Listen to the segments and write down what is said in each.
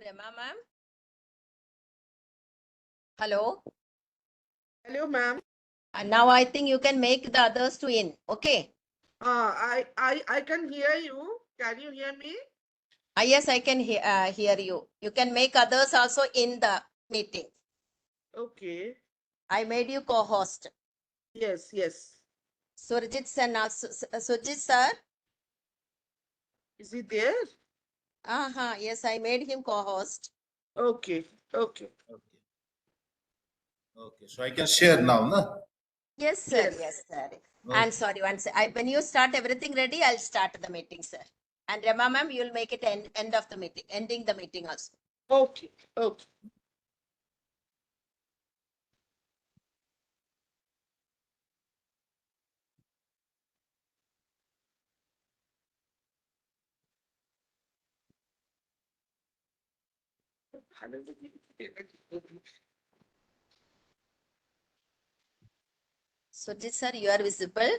Rema ma'am. Hello. Hello, ma'am. And now I think you can make the others to in. Okay. I can hear you. Can you hear me? Yes, I can hear you. You can make others also in the meeting. Okay. I made you co-host. Yes, yes. Surajit Sen, Surajit sir. Is he there? Yes, I made him co-host. Okay, okay. Okay. Okay. So I can share now, no? Yes, sir. Yes. Yes, sir. Okay. And sorry, when you start everything ready, I'll start the meeting, sir. And Rema ma'am, you'll make it end of the meeting, ending the meeting also. Okay, okay. Surajit sir, you are visible.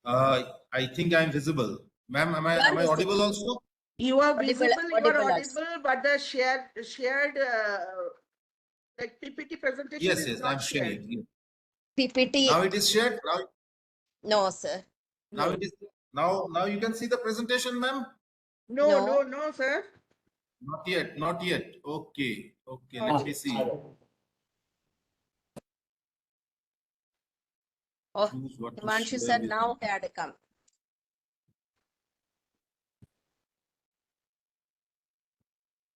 I think I'm visible. Ma'am, am You are I audible also? You are Audible- visible, you are audible audible, but the shared like PPT presentation Yes, is yes, not I'm shared. sharing. Yeah. PPT. Now it is shared. No, sir. Now No. it is. Now you can see the presentation, ma'am. No, No. no, sir. Not yet. Not yet. Okay. Okay. Not Let me see. Oh, Choose what to Himanshu share sir with now you. had come.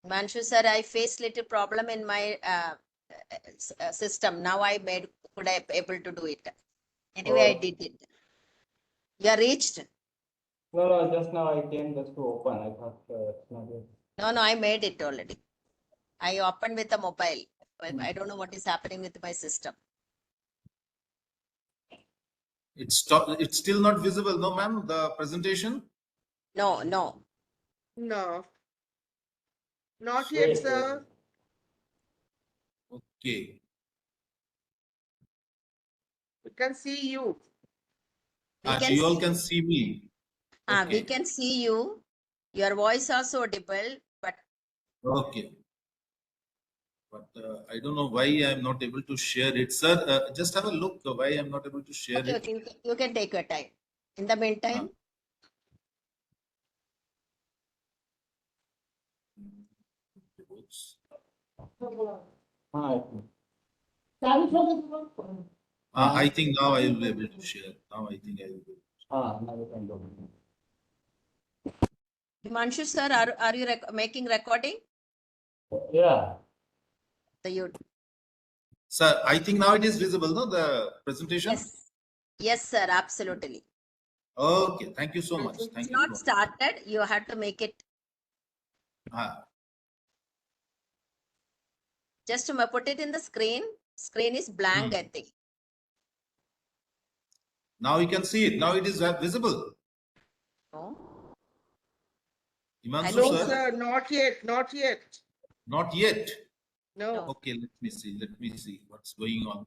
Himanshu sir, I faced little problem in my system. Now could I able to do it. Anyway, I did it. You are reached. No, just now I came just to open. I thought it's not yet. No, I made it already. I opened with a mobile. I don't know what is happening with my system. It's still not visible, no, ma'am. The presentation. No. No. Not yet, Wait, sir. Okay. We can see you. So you all can see me. We Okay. can see you. Your voice also audible, but Okay. But I don't know why I'm not able to share it, sir. Just have a look why I'm not able to share it. okay, you can take your time. In the meantime, I think now I will be able to share. Now I think I will be. now you can do. Himanshu sir, are you making recording? Yeah. Sir, I think now it is visible, no? The presentation? Yes, sir, absolutely. Okay, thank you so much. It's Thank you not so much. started. You have to make it. Just to put it in the screen. Screen is blank, I think. Now you can see it. Now it is visible. No. Himanshu, No, sir? sir, not yet, not yet. Not yet. No. Okay, let me see. Let me see what's going on.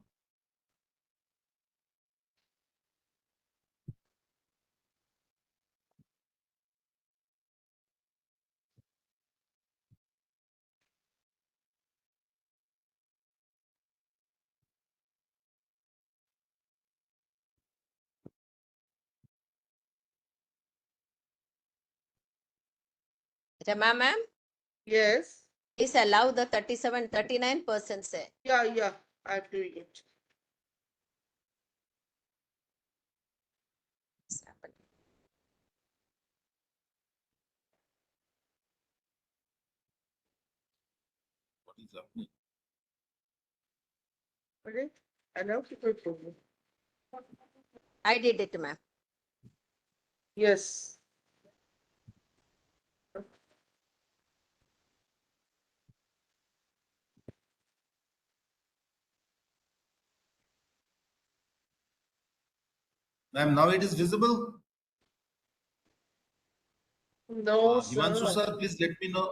Rema ma'am, Yes. please allow the 39% say. Yeah, I'm doing it. What's happening? What is happening? Okay. Allow people to. I did it, ma'am. Yes. Ma'am, now it is visible. No, Himanshu, sir. sir, please let me know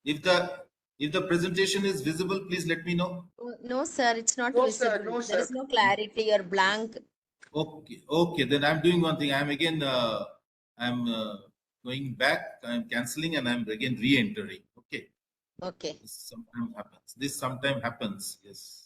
if the presentation is visible. Please let me know. No, sir, it's not No, visible. sir, no, There is sir. no clarity. You're blank. Okay. Then I'm doing one thing. I'm going back. I'm canceling and I'm again re-entering. Okay. This sometimes happens. This sometimes happens. Yes.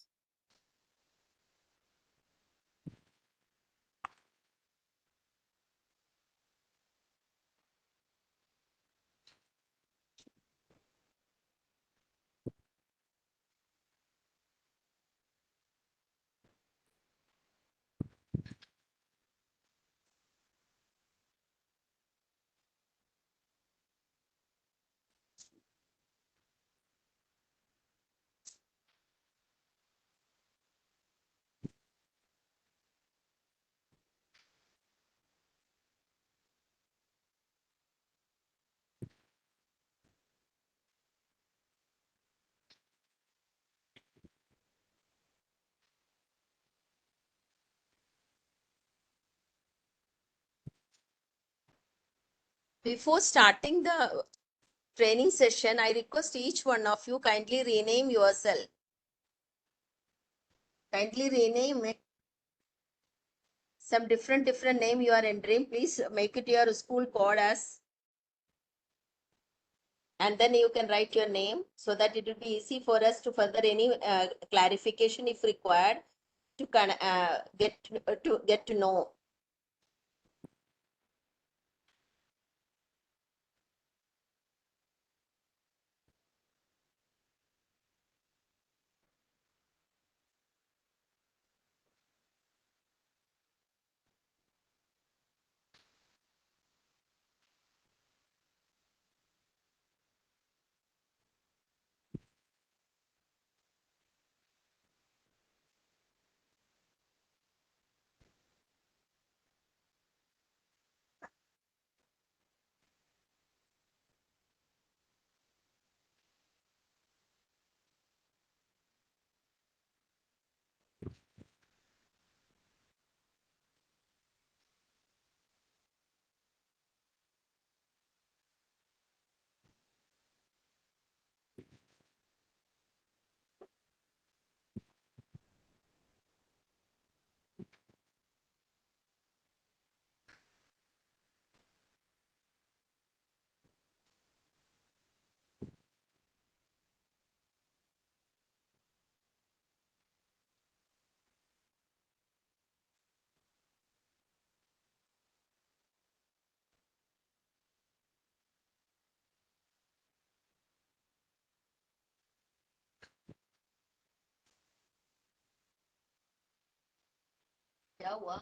Before starting the training session, I request each one of you kindly rename yourself. Kindly rename it. Some different name you are entering. Please make it your school code as, and then you can write your name so that it will be easy for us to further any clarification if required to get to know. क्या हुआ?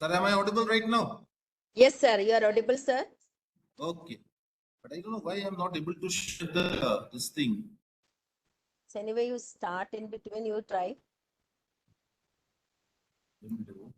Sir, am I audible right now? Yes, sir. You are audible, sir. Okay. But I don't know why I'm not able to share the this thing. So anyway, you start in between, you try. Window.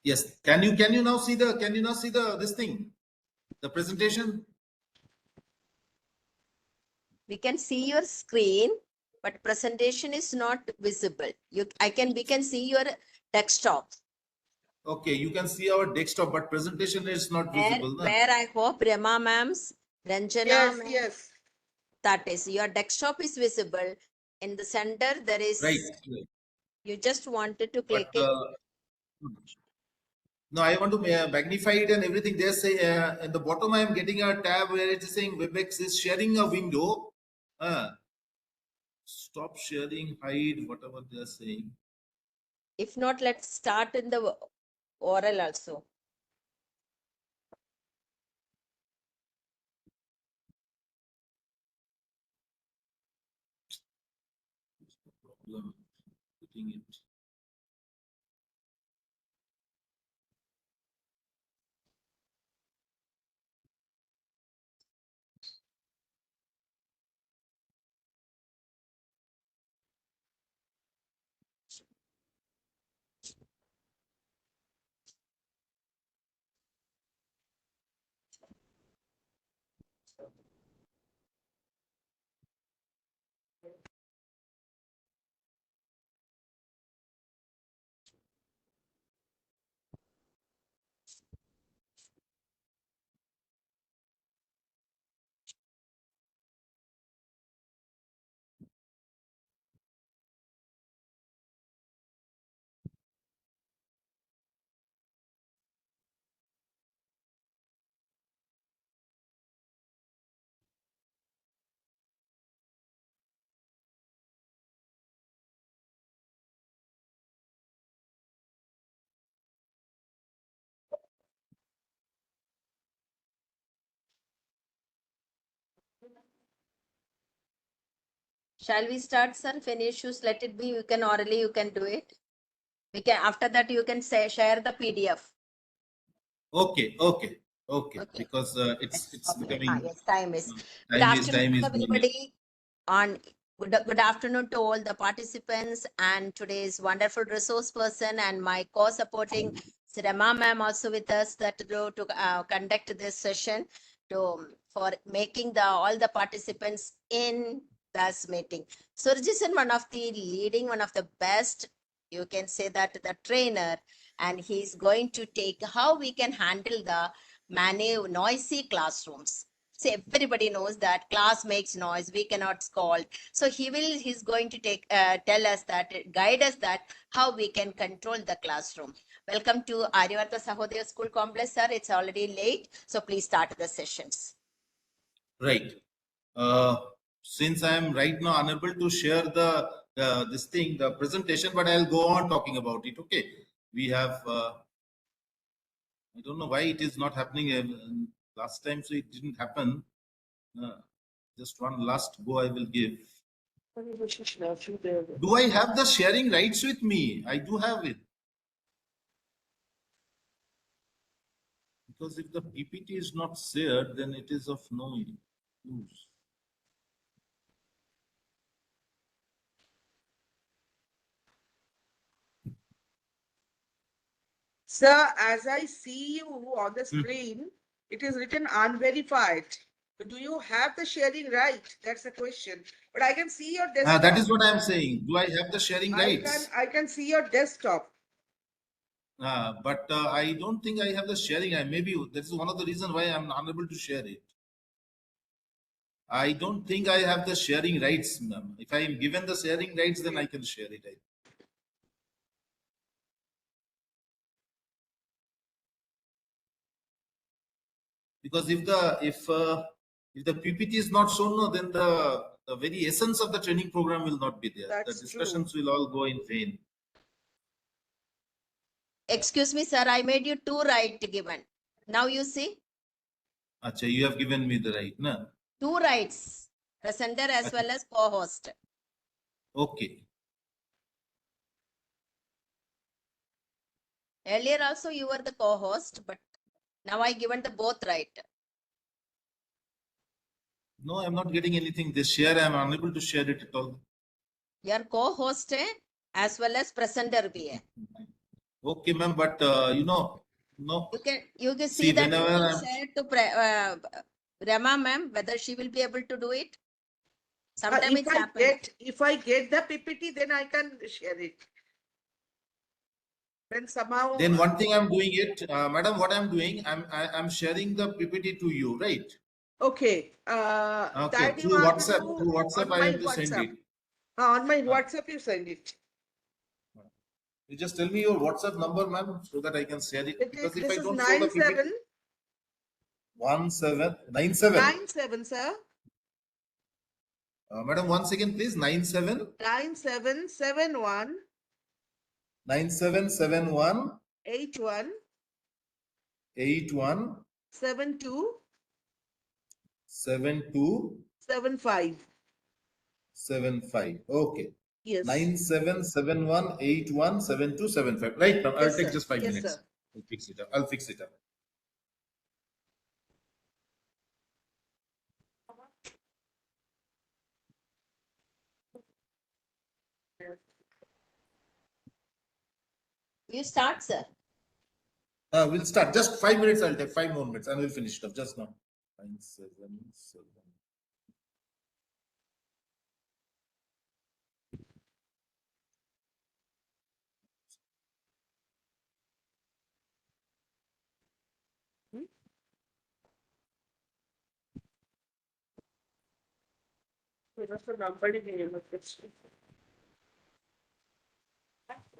Yes. Can you now see the this thing? The presentation? We can see your screen, but presentation is not visible. We can see your desktop. Okay, you can see our desktop, but presentation is not Where, visible. Na? where I hope Rema ma'am's, Ranjana Yes, ma'am, yes. that is, your desktop is visible. In the center, there is, Right. you just wanted to But click it. no, I want to magnify it and everything. They say at the bottom, I am getting a tab where it is saying WebEx is sharing a window. Stop sharing, hide, whatever they are saying. If not, let's start in the oral also. Problem putting it. Shall we start, sir? If any issues, let it be. You can orally, you can do it. We can, after that, you can say, share the PDF. Okay. Okay. Because it's Okay. becoming Yes, time is. Good time is afternoon, going. everybody. Good afternoon to all the participants and today's wonderful resource person and my co-supporting Rema ma'am also with us that to conduct this session for making the all the participants in this meeting. Surajit Sen, one of the leading, one of the best, you can say that the trainer, and he's going to take how we can handle the many noisy classrooms. So everybody knows that class makes noise, we cannot scold. So he's going to tell us that, guide us that how we can control the classroom. Welcome to Aryavarta Sahodaya School Complex, sir. It's already late, so please start the sessions. Right. Since I am right now unable to share the this thing, the presentation, but I'll go on talking about it. Okay. We have. I don't know why it is not happening. Last time, so it didn't happen. Just one last go I will give. Do I have the sharing rights with me? I do have it. Because if the PPT is not shared, then it is of no use. Sir, as I see you on the screen, it is written unverified. So do you have the sharing right? That's the question. But I can see your desktop. That is what I am saying. Do I have the sharing rights? I can see your desktop. But I don't think I have the sharing. Maybe this is one of the reasons why I'm unable to share it. I don't think I have the sharing rights, ma'am. If I am given the sharing rights, then I can share it. Because if the PPT is not shown, no, then the very essence of the training program will not be there. That's the discussions will all go in vain. Excuse me, sir. I made you 2 right given. Now you see Acha, you have given me the right, na? 2 rights. Presenter as Acha. well as co-host. Okay. Earlier also you were the co-host, but now I given the both right. No, I'm not getting anything. This share, I'm unable to share it at all. Your co-host hai, as well as presenter bhi hai. Okay, ma'am, but no. You can see See, that you whenever can I'm share to Rama ma'am whether she will be able to do it. Sometimes it's happened. If I get the PPT, then I can share it. Then somehow. then one thing I'm doing it, madam. What I'm doing, I'm sharing the PPT to you, right? Okay. Okay, That you through have to WhatsApp. do Through WhatsApp, on I my have to send WhatsApp. it. On my Uh, WhatsApp, you send it. You just tell me your WhatsApp number, ma'am, so that I can share it. Because if I This is don't show the PPT, 1797. 97, sir. Madam, once again, please. 9771 9771 81 81 72 72 75. 75. Okay. Yes. 9771 81 7275. Right, ma'am. I'll Yes, take sir. just 5 Yes, minutes. sir. I'll fix it up. I'll fix it up. You start, sir. We'll start. Just 5 minutes. I'll take 5 more minutes and we'll finish it up just now. 977. That's the number in the question. That's the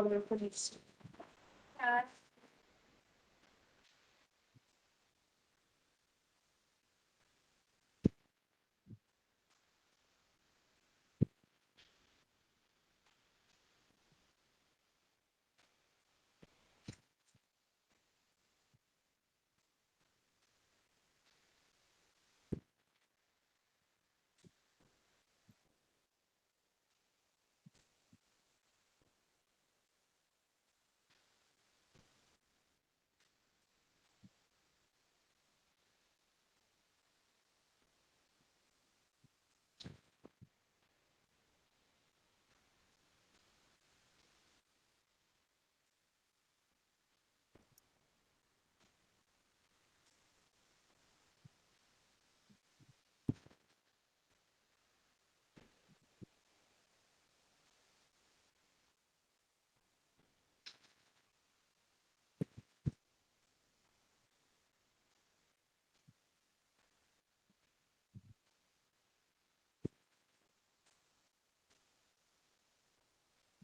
question.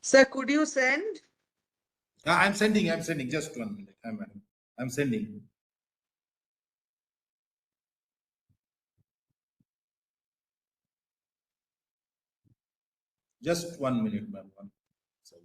Sir, could you send? I'm sending. Just 1 minute. I'm sending. Just 1 minute, ma'am. Sorry.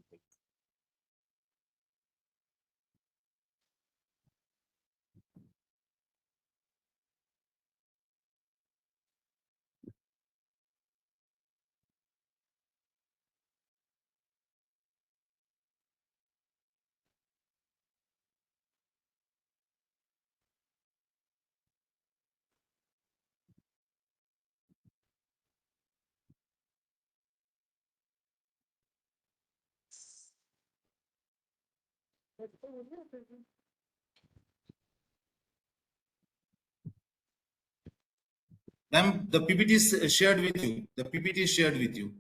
Ma'am, the PPT is shared with you. The PPT is shared with you.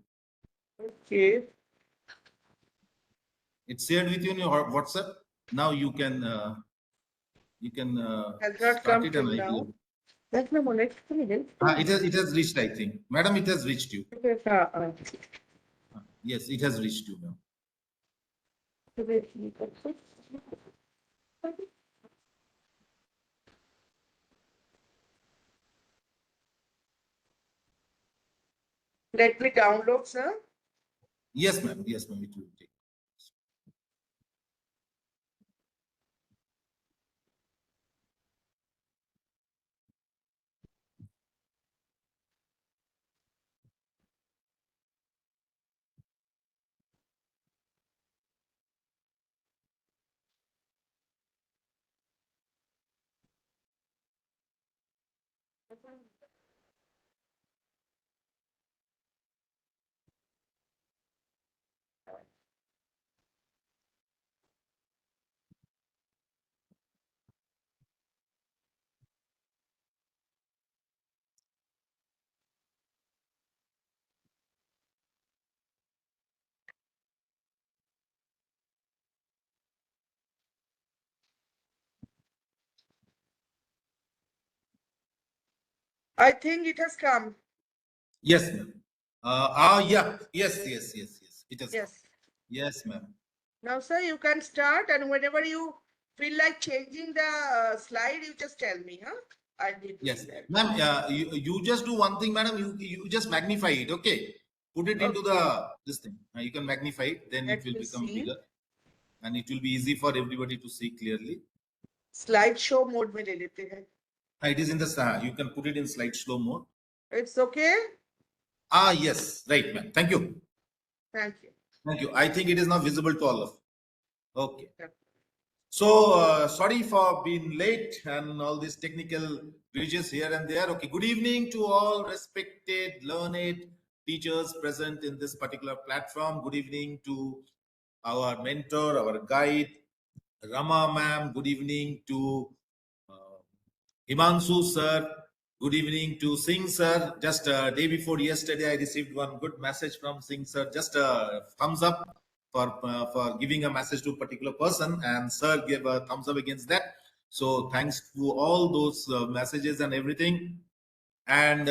Okay. It's shared with you in your WhatsApp. Now you can Has not start come it till and I now. will. That's my next minute. It has reached, I think. Madam, it has reached you. Yes, it has reached you now. Let me download, sir. Yes, ma'am. Yes, ma'am. It will take. I think it has come. Yes, ma'am. Yeah. Yes. It has come. Yes. Yes, ma'am. Now, sir, you can start, and whenever you feel like changing the slide, you just tell me, huh? I need to Yes, see that. ma'am. You just do one thing, madam. You just magnify it. Okay. Put it into Okay. this thing. You can magnify it. Then it Let will me become see. bigger, and it will be easy for everybody to see clearly. Slideshow mode में ले लेते हैं. It is in the. You can put it in slide slow mode. It's okay. Yes. Right, ma'am. Thank you. Thank you. Thank you. I think it is now visible to all of you. Okay. Yeah. So sorry for being late and all these technical glitches here and there. Okay, good evening to all respected, learned teachers present in this particular platform. Good evening to our mentor, our guide, Rama ma'am. Good evening to uh, Himanshu sir. Good evening to Singh sir. Just a day before yesterday, I received one good message from Singh sir. Just a thumbs up for giving a message to a particular person, and sir gave a thumbs up against that. So thanks to all those messages and everything. And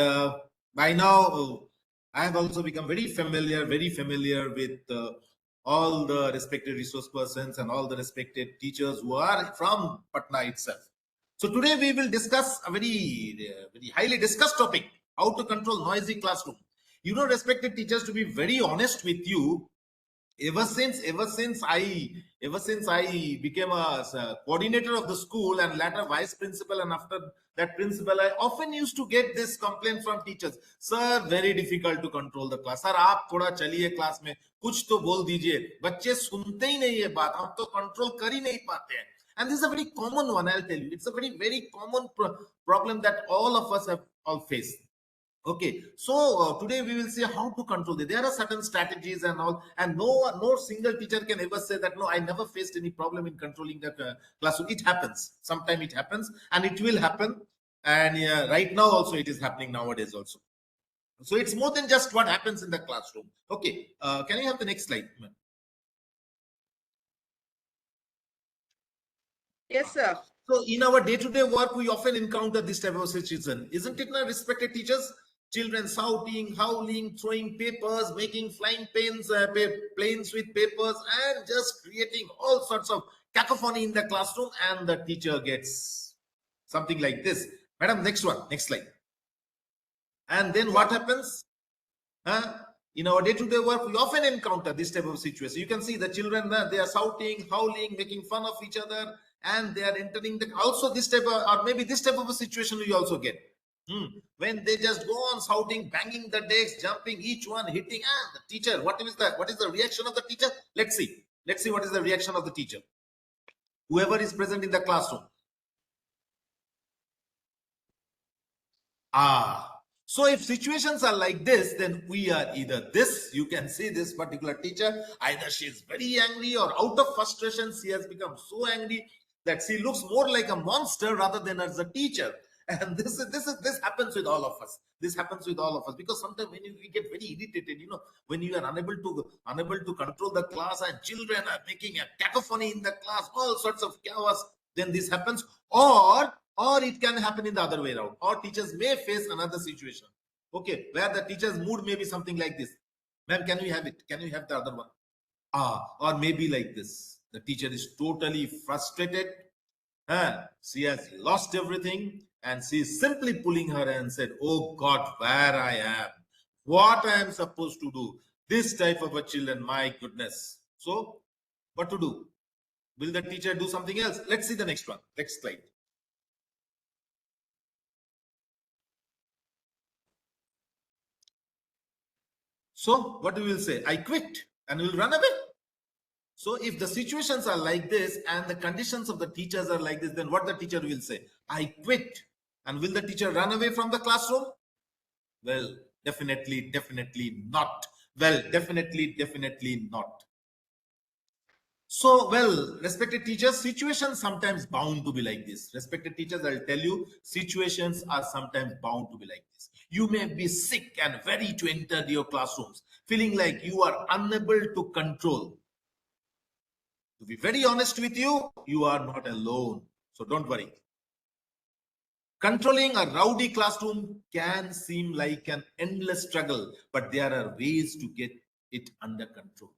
by now, I have also become very familiar with all the respected resource persons and all the respected teachers who are from Patna itself. So today we will discuss a very highly discussed topic: how to control noisy classroom. You know, respected teachers, to be very honest with you, ever since I became a coordinator of the school and later vice principal, and after that principal, I often used to get this complaint from teachers: sir, very difficult to control the class. Sir आप थोड़ा चलिए class में, कुछ तो बोल दीजिए, बच्चे सुनते ही नहीं है बात, हम तो कंट्रोल कर ही नहीं पाते हैं. And this is a very common one, I'll tell you. It's a very common problem that all of us have all faced. Okay, so today we will see how to control it. There are certain strategies and all, and no single teacher can ever say that no, I never faced any problem in controlling the classroom. It happens. Sometimes it happens, and it will happen. And right now also it is happening nowadays also. So it's more than just what happens in the classroom. Okay, can you have the next slide, ma'am? Yes, sir. So in our day-to-day work, we often encounter this type of situation, isn't it, now, respected teachers? Children shouting, howling, throwing papers, making flying planes with papers, and just creating all sorts of cacophony in the classroom, and the teacher gets something like this. Madam, next slide. And then what happens? In our day-to-day work, we often encounter this type of situation. You can see the children, they are shouting, howling, making fun of each other, and they are entering also this type of, or maybe this type of a situation we also get. When they just go on shouting, banging the desks, jumping, each one hitting, the teacher, what is the reaction of the teacher? Let's see what is the reaction of the teacher, whoever is present in the classroom. So if situations are like this, then we are either this, you can see this particular teacher, either she is very angry, or out of frustration, she has become so angry that she looks more like a monster rather than as a teacher. And this happens with all of us. This happens with all of us, because sometimes when we get very irritated, when you are unable to control the class, and children are making a cacophony in the class, all sorts of chaos, then this happens. Or it can happen in the other way around. Or teachers may face another situation, okay, where the teacher's mood may be something like this. Ma'am, can we have it? Can we have the other one? Or maybe like this. The teacher is totally frustrated. She has lost everything and she is simply pulling her and said, oh God, where I am, what I am supposed to do. This type of a children, my goodness. So what to do? Will the teacher do something else? Let's see the next one. Next slide. So what we will say? I quit and will run away. So if the situations are like this and the conditions of the teachers are like this, then what the teacher will say? I quit. And will the teacher run away from the classroom? Well, definitely not. Well, definitely not. So, well, respected teachers, situations sometimes bound to be like this. Respected teachers, I'll tell you, situations are sometimes bound to be like this. You may be sick and ready to enter your classrooms, feeling like you are unable to control. To be very honest with you, you are not alone. So don't worry. Controlling a rowdy classroom can seem like an endless struggle, but there are ways to get it under control.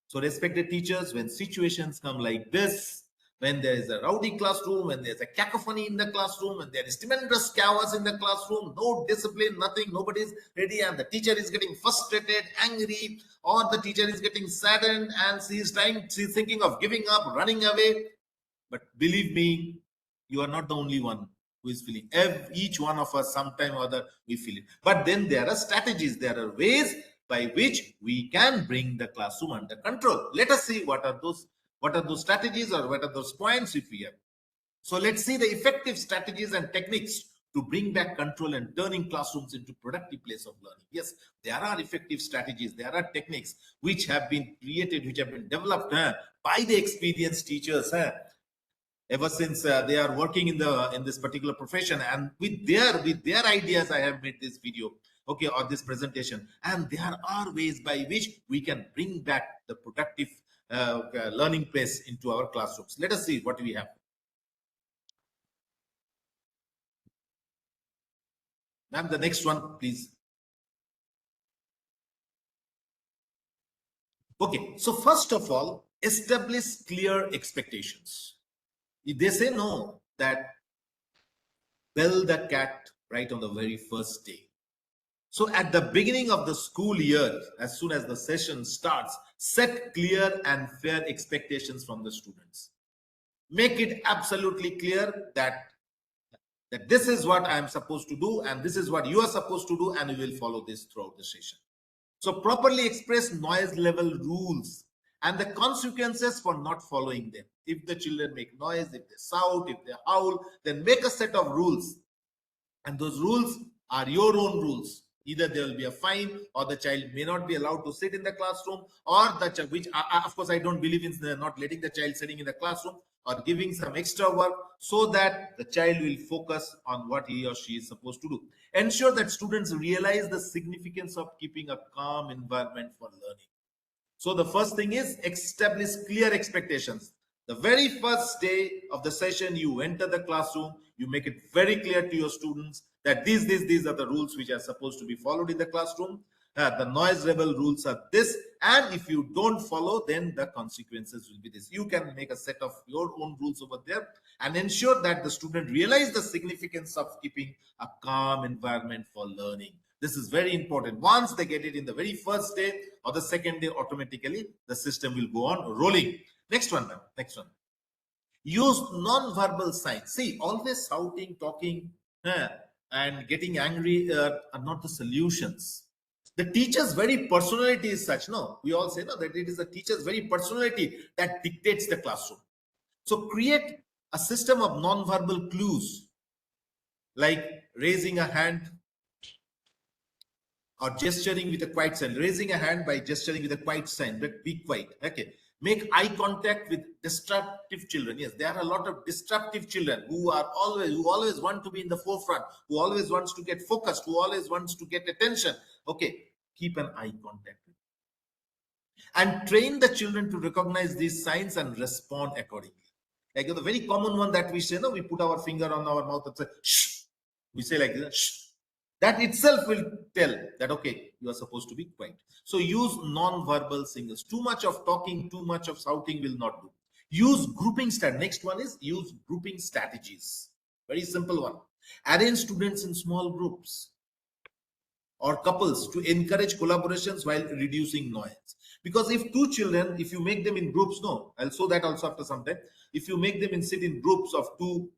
So, respected teachers, when situations come like this, when there is a rowdy classroom, when there's a cacophony in the classroom, when there is tremendous chaos in the classroom, no discipline, nothing, nobody is ready, and the teacher is getting frustrated, angry, or the teacher is getting saddened, and she's thinking of giving up, running away. But believe me, you are not the only one who is feeling. Each one of us, sometime or other, we feel it. But then there are strategies, there are ways by which we can bring the classroom under control. Let us see what are those strategies or what are those points if we have. So let's see the effective strategies and techniques to bring back control and turning classrooms into productive place of learning. Yes, there are effective strategies, there are techniques which have been created, which have been developed by the experienced teachers ever since they are working in this particular profession, and with their ideas I have made this video, okay, or this presentation. And there are ways by which we can bring back the productive learning place into our classrooms. Let us see what we have. Ma'am, the next one, please. Okay, so first of all, establish clear expectations. If they say no, that bell the cat right on the very first day. So at the beginning of the school year, as soon as the session starts, set clear and fair expectations from the students. Make it absolutely clear that this is what I am supposed to do and this is what you are supposed to do, and we will follow this throughout the session. So properly express noise level rules and the consequences for not following them. If the children make noise, if they shout, if they howl, then make a set of rules. And those rules are your own rules. Either there will be a fine, or the child may not be allowed to sit in the classroom, or the which of course I don't believe in not letting the child sitting in the classroom, or giving some extra work so that the child will focus on what he or she is supposed to do. Ensure that students realize the significance of keeping a calm environment for learning. So the first thing is establish clear expectations. The very first day of the session, you enter the classroom, you make it very clear to your students that these are the rules which are supposed to be followed in the classroom. The noise level rules are this, and if you don't follow, then the consequences will be this. You can make a set of your own rules over there and ensure that the student realize the significance of keeping a calm environment for learning. This is very important. Once they get it in the very first day or the second day, automatically the system will go on rolling. Next one, ma'am. Next one. Use non-verbal signs. See, always shouting, talking, and getting angry are not the solutions. The teacher's very personality is such. No, we all say no that it is the teacher's very personality that dictates the classroom. So create a system of non-verbal clues, like raising a hand or gesturing with a quiet sign. Raising a hand by gesturing with a quiet sign, but be quiet. Okay. Make eye contact with disruptive children. Yes, there are a lot of disruptive children who always want to be in the forefront, who always wants to get focused, who always wants to get attention. Okay, keep an eye contact. And train the children to recognize these signs and respond accordingly. Like the very common one that we say, no, we put our finger on our mouth and say, shh. We say like this, shh. That itself will tell that, okay, you are supposed to be quiet. So use non-verbal signals. Too much of talking, too much of shouting will not do. Use grouping next one is use grouping strategies. Very simple one. Arrange students in small groups or couples to encourage collaborations while reducing noise. Because if two children, if you make them in groups, no, I'll show that also after some time. If you make them sit in groups of two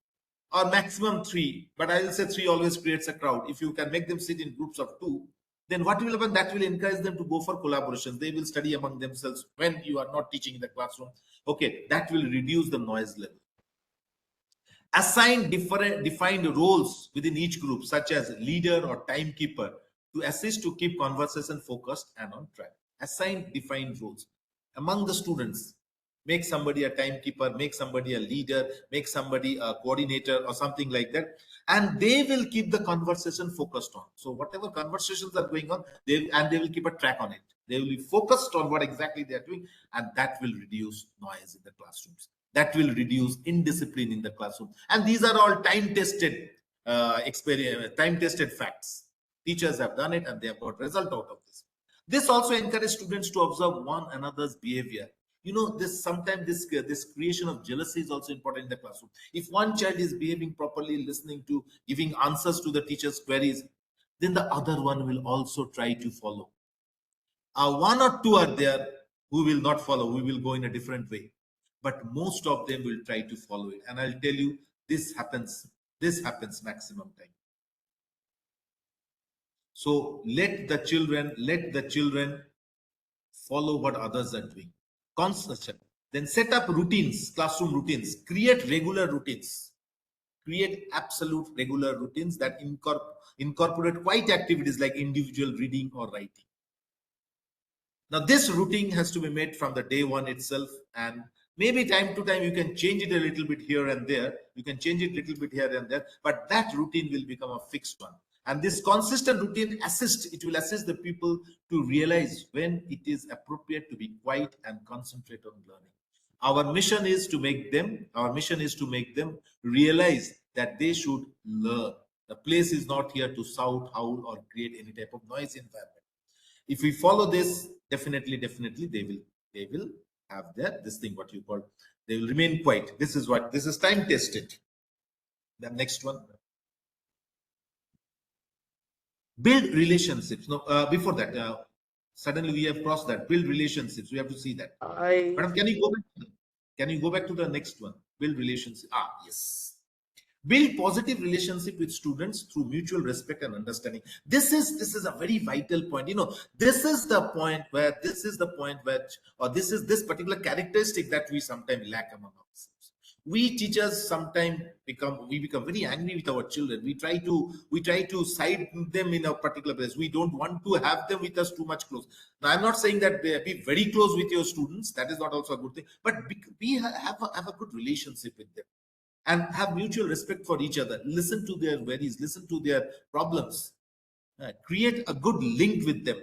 or maximum three, but I'll say three always creates a crowd. If you can make them sit in groups of two, then what will happen? That will encourage them to go for collaborations. They will study among themselves when you are not teaching in the classroom. Okay, that will reduce the noise level. Assign defined roles within each group, such as leader or timekeeper, to assist to keep conversation focused and on track. Assign defined roles among the students. Make somebody a timekeeper, make somebody a leader, make somebody a coordinator or something like that, and they will keep the conversation focused on. So whatever conversations are going on, they will keep a track on it. They will be focused on what exactly they are doing, and that will reduce noise in the classrooms. That will reduce indiscipline in the classroom. And these are all time-tested experience, time-tested facts. Teachers have done it and they have got result out of this. This also encourages students to observe one another's behavior. You know, sometimes this creation of jealousy is also important in the classroom. If one child is behaving properly, listening to, giving answers to the teacher's queries, then the other one will also try to follow. One or two are there who will not follow, who will go in a different way, but most of them will try to follow it. And I'll tell you, this happens maximum time. So let the children follow what others are doing. Constant. Then set up routines, classroom routines. Create regular routines. Create absolute regular routines that incorporate quiet activities like individual reading or writing. Now, this routine has to be made from the day one itself, and maybe time to time you can change it a little bit here and there. You can change it a little bit here and there, but that routine will become a fixed one. And this consistent routine will assist the people to realize when it is appropriate to be quiet and concentrate on learning. Our mission is to make them realize that they should learn. The place is not here to shout, howl, or create any type of noise environment. If we follow this, definitely they will have this thing, what you call, they will remain quiet. This is time tested. The next one, build relationships. No, before that, suddenly we have crossed that. Build relationships. We have to see that. Madam, can you go back to the next one? Build relationships. Yes. Build positive relationship with students through mutual respect and understanding. This is a very vital point. You know, this is the point where or this is this particular characteristic that we sometimes lack among ourselves. We teachers sometimes become very angry with our children. We try to side them in a particular place. We don't want to have them with us too much close. Now, I'm not saying that be very close with your students. That is not also a good thing. But have a good relationship with them. And have mutual respect for each other. Listen to their worries, listen to their problems. Create a good link with them.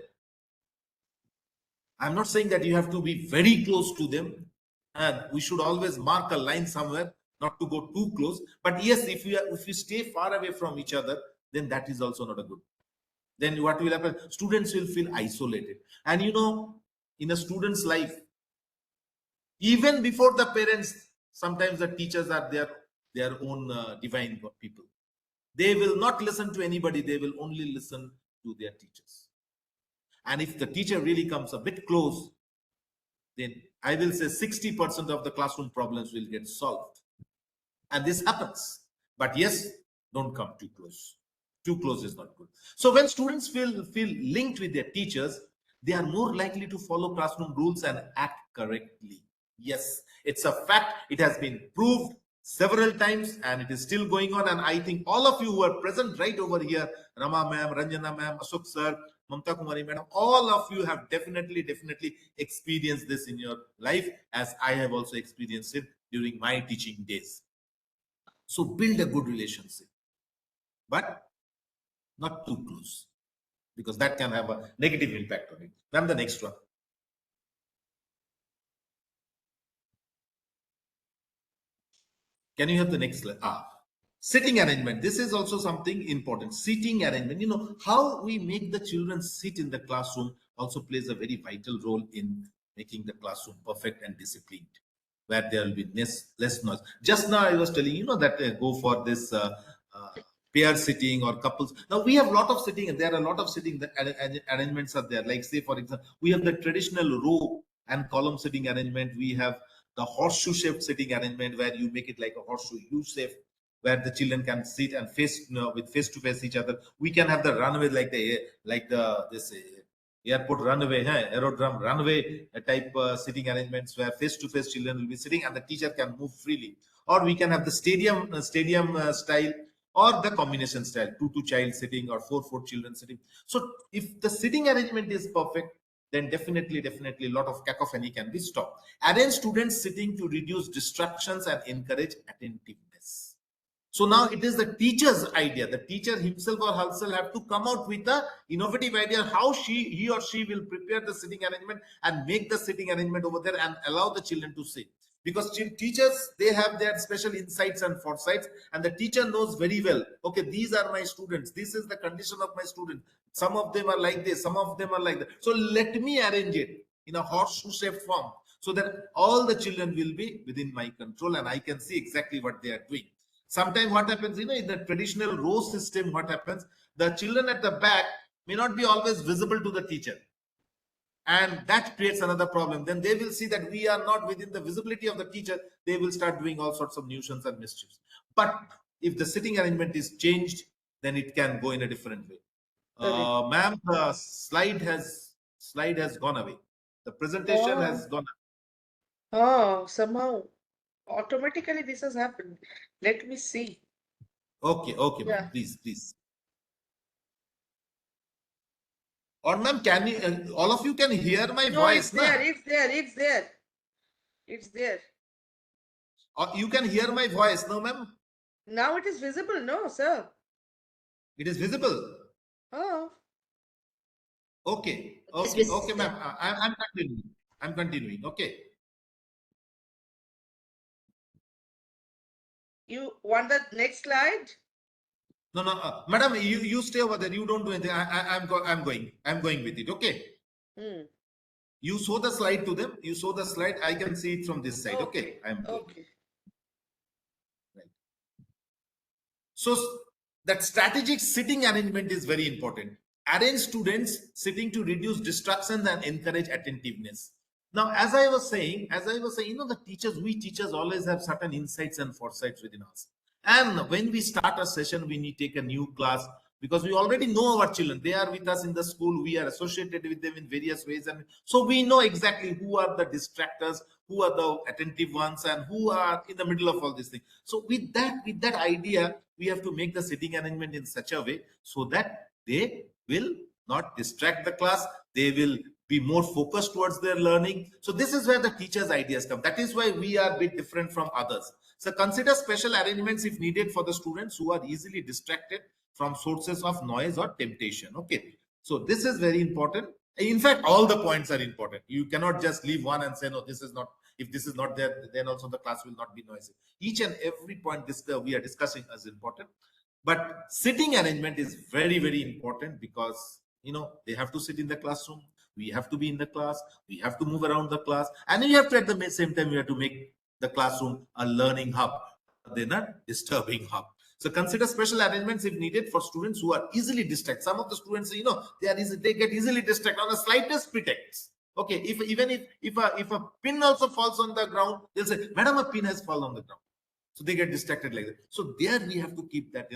I'm not saying that you have to be very close to them, and we should always mark a line somewhere, not to go too close. But yes, if we stay far away from each other, then that is also not a good. Then what will happen? Students will feel isolated. And you know, in a student's life, even before the parents, sometimes the teachers are their own divine people. They will not listen to anybody. They will only listen to their teachers. And if the teacher really comes a bit close, then I will say 60% of the classroom problems will get solved. And this happens. But yes, don't come too close. Too close is not good. So when students feel linked with their teachers, they are more likely to follow classroom rules and act correctly. Yes, it's a fact. It has been proved several times and it is still going on. And I think all of you who are present right over here, Rama ma'am, Ranjana ma'am, Ashok sir, Mamta Kumari madam, all of you have definitely experienced this in your life, as I have also experienced it during my teaching days. So build a good relationship, but not too close, because that can have a negative impact on it. Then the next one. Can you have the next slide? Sitting arrangement. This is also something important. Seating arrangement. You know, how we make the children sit in the classroom also plays a very vital role in making the classroom perfect and disciplined. where there will be less noise. Just now I was telling that go for this pair sitting or couples. Now we have a lot of sitting, and there are a lot of sitting that arrangements are there. Like say for example, we have the traditional row and column sitting arrangement. We have the horseshoe shaped sitting arrangement where you make it like a horseshoe U shape, where the children can sit and face with face to face each other. We can have the runway like the this airport runway, aerodrome runway type sitting arrangements where face to face children will be sitting and the teacher can move freely. Or we can have the stadium style, or the combination style, two child sitting or four children sitting. So if the sitting arrangement is perfect, then definitely a lot of cacophony can be stopped. Arrange students sitting to reduce distractions and encourage attentiveness. So now it is the teacher's idea. The teacher himself or herself have to come out with a innovative idea how he or she will prepare the sitting arrangement and make the sitting arrangement over there and allow the children to sit. Because teachers, they have their special insights and foresights, and the teacher knows very well, okay, these are my students, this is the condition of my student, some of them are like this, some of them are like that, so let me arrange it in a horseshoe shaped form so that all the children will be within my control and I can see exactly what they are doing. Sometimes what happens, in the traditional row system, what happens, the children at the back may not be always visible to the teacher, and that creates another problem. Then they will see that we are not within the visibility of the teacher. They will start doing all sorts of nuisance and mischiefs. But if the sitting arrangement is changed, then it can go in a different way. Ma'am, the slide has gone away. The presentation has gone away. Oh, somehow automatically this has happened. Let me see. Okay, Yeah. ma'am, please. Or ma'am, can you all of you can hear my No, voice? it's there. It's there. Or you can hear my voice, no, ma'am? Now it is visible, no, sir. It is visible. Oh, Okay, It's okay, visible. ma'am. I'm continuing. I'm continuing. Okay. you want the next slide? No, madam, you stay over there. You don't do anything. I'm going with it. Okay. Hmm. You show the slide to them. You show the slide. I can see it from this side. Okay. I'm going. Okay. Right. So that strategic sitting arrangement is very important. Arrange students sitting to reduce distractions and encourage attentiveness. Now, as I was saying, the we teachers always have certain insights and foresights within us. And when we start a session, we need to take a new class because we already know our children. They are with us in the school. We are associated with them in various ways. And so we know exactly who are the distractors, who are the attentive ones, and who are in the middle of all these things. So with that idea, we have to make the sitting arrangement in such a way so that they will not distract the class. They will be more focused towards their learning. So this is where the teacher's ideas come. That is why we are a bit different from others. So consider special arrangements if needed for the students who are easily distracted from sources of noise or temptation. Okay. So this is very important. In fact, all the points are important. You cannot just leave one and say, no, this is not, if this is not there, then also the class will not be noisy. Each and every point we are discussing is important. But sitting arrangement is very, very important because, they have to sit in the classroom. We have to be in the class. We have to move around the class. And we have to, at the same time, we have to make the classroom a learning hub rather than a disturbing hub. So consider special arrangements if needed for students who are easily distracted. Some of the students, they get easily distracted on the slightest pretext. Okay, if a pin also falls on the ground, they'll say, "Madam, a pin has fallen on the ground." So they get distracted like that. So there we have to keep that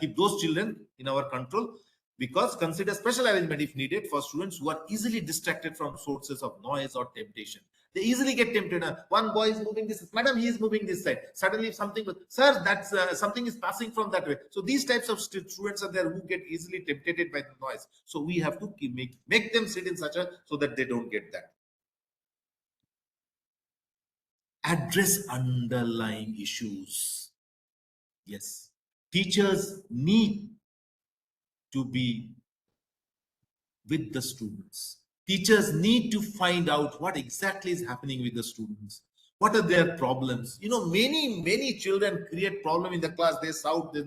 keep those children in our control, because consider special arrangement if needed for students who are easily distracted from sources of noise or temptation. They easily get tempted. One boy is moving this, madam, he is moving this side. Suddenly, if something, sir, that's something is passing from that way. So these types of students are there who get easily tempted by the noise. So we have to make them sit in such a so that they don't get that. Address underlying issues. Yes, teachers need to be with the students. Teachers need to find out what exactly is happening with the students. What are their problems? Many children create problem in the class. They shout, they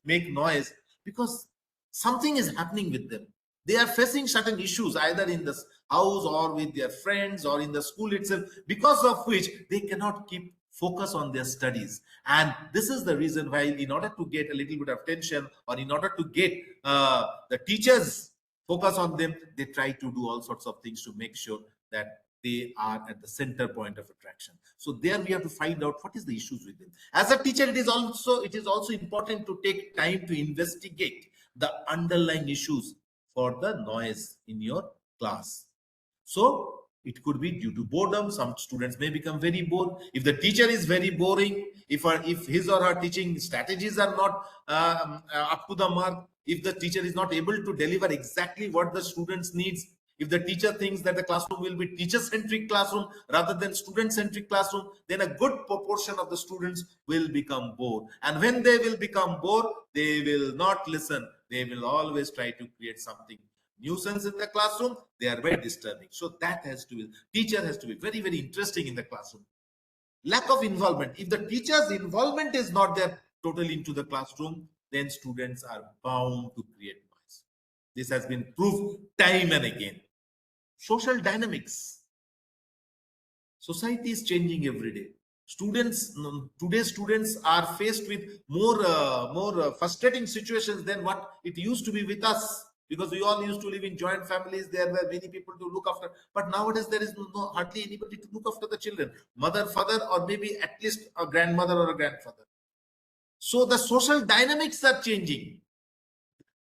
make noise because something is happening with them. They are facing certain issues either in the house or with their friends or in the school itself, because of which they cannot keep focus on their studies. And this is the reason why, in order to get a little bit of attention, or in order to get the teachers focus on them, they try to do all sorts of things to make sure that they are at the center point of attraction. So there we have to find out what is the issues with them. As a teacher, it is also important to take time to investigate the underlying issues for the noise in your class. So it could be due to boredom. Some students may become very bored. If the teacher is very boring, if his or her teaching strategies are not up to the mark, if the teacher is not able to deliver exactly what the students needs, if the teacher thinks that the classroom will be teacher-centric classroom rather than student-centric classroom, then a good proportion of the students will become bored. And when they will become bored, they will not listen. They will always try to create something nuisance in the classroom. They are very disturbing. So that has to be, teacher has to be very, very interesting in the classroom. Lack of involvement. If the teacher's involvement is not there totally into the classroom, then students are bound to create noise. This has been proved time and again. Social dynamics. Society is changing every day. Today's students are faced with more frustrating situations than what it used to be with us, because we all used to live in joint families. There were many people to look after, but nowadays there is hardly anybody to look after the children, mother, father, or maybe at least a grandmother or a grandfather. So the social dynamics are changing,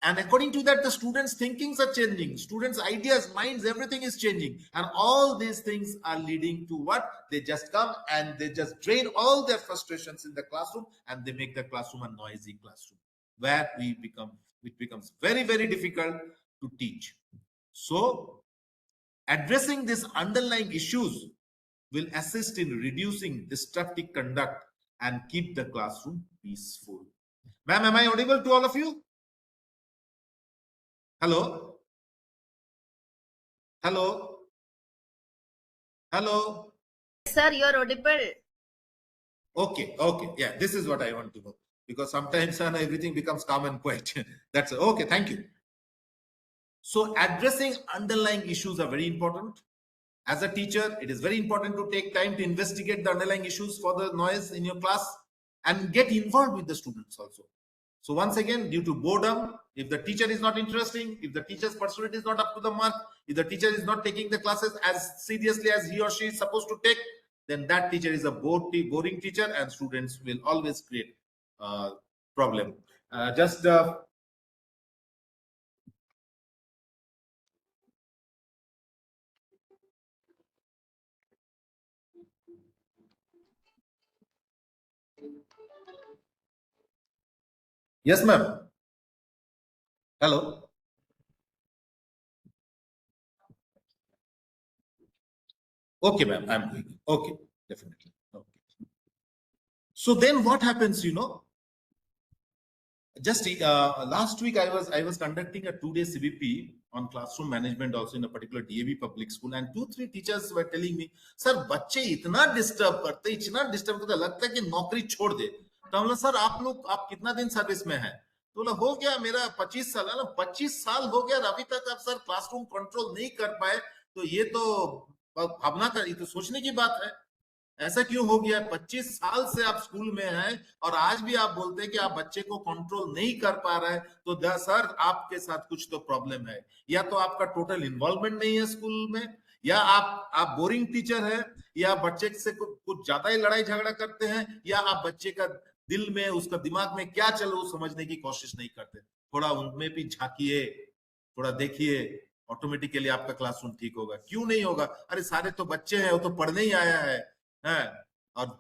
and according to that, the students' thinkings are changing, students' ideas, minds, everything is changing. And all these things are leading to what? They just come and they just drain all their frustrations in the classroom, and they make the classroom a noisy classroom where it becomes very, very difficult to teach. So addressing these underlying issues will assist in reducing disruptive conduct and keep the classroom peaceful. Ma'am, am I audible to all of you? Hello? Hello? Hello? Sir, you're audible. Okay, okay. Yeah, this is what I want to know. Because sometimes everything becomes calm and quiet. That's okay, thank you. So addressing underlying issues are very important. As a teacher, it is very important to take time to investigate the underlying issues for the noise in your class and get involved with the students also. So once again, due to boredom, if the teacher is not interesting, if the teacher's personality is not up to the mark, if the teacher is not taking the classes as seriously as he or she is supposed to take, then that teacher is a boring teacher, and students will always create problem. Yes, ma'am. Hello. Okay, ma'am. I'm doing it. Okay, definitely. Okay. So then what happens, just last week I was conducting a 2-day CBP on classroom management also in a particular DAV public school, and 2-3 teachers were telling me, sir, बच्चे इतना disturb करते लगता है कि नौकरी छोड़ दे. तो हम सर आप कितना दिन सर्विस में है? तो बोला हो गया मेरा 25 साल है ना. 25 साल हो गया, अभी तक आप सर क्लासरूम कंट्रोल नहीं कर पाए, तो ये तो भावना का, ये तो सोचने की बात है. ऐसा क्यों हो गया? 25 साल से आप स्कूल में हैं और आज भी आप बोलते हैं कि आप बच्चे को कंट्रोल नहीं कर पा रहे हैं, तो सर आपके साथ कुछ तो प्रॉब्लम है. या तो आपका टोटल इन्वॉल्वमेंट नहीं है स्कूल में, या आप बोरिंग टीचर है, या बच्चे से कुछ ज्यादा ही लड़ाई झगड़ा करते हैं, या आप बच्चे का दिल में, उसका दिमाग में क्या चल रहा है समझने की कोशिश नहीं करते. थोड़ा उनमें भी झांकिए, थोड़ा देखिए, ऑटोमेटिकली आपका क्लासरूम ठीक होगा. क्यों नहीं होगा? अरे सारे तो बच्चे हैं, वो तो पढ़ने ही आया है. Or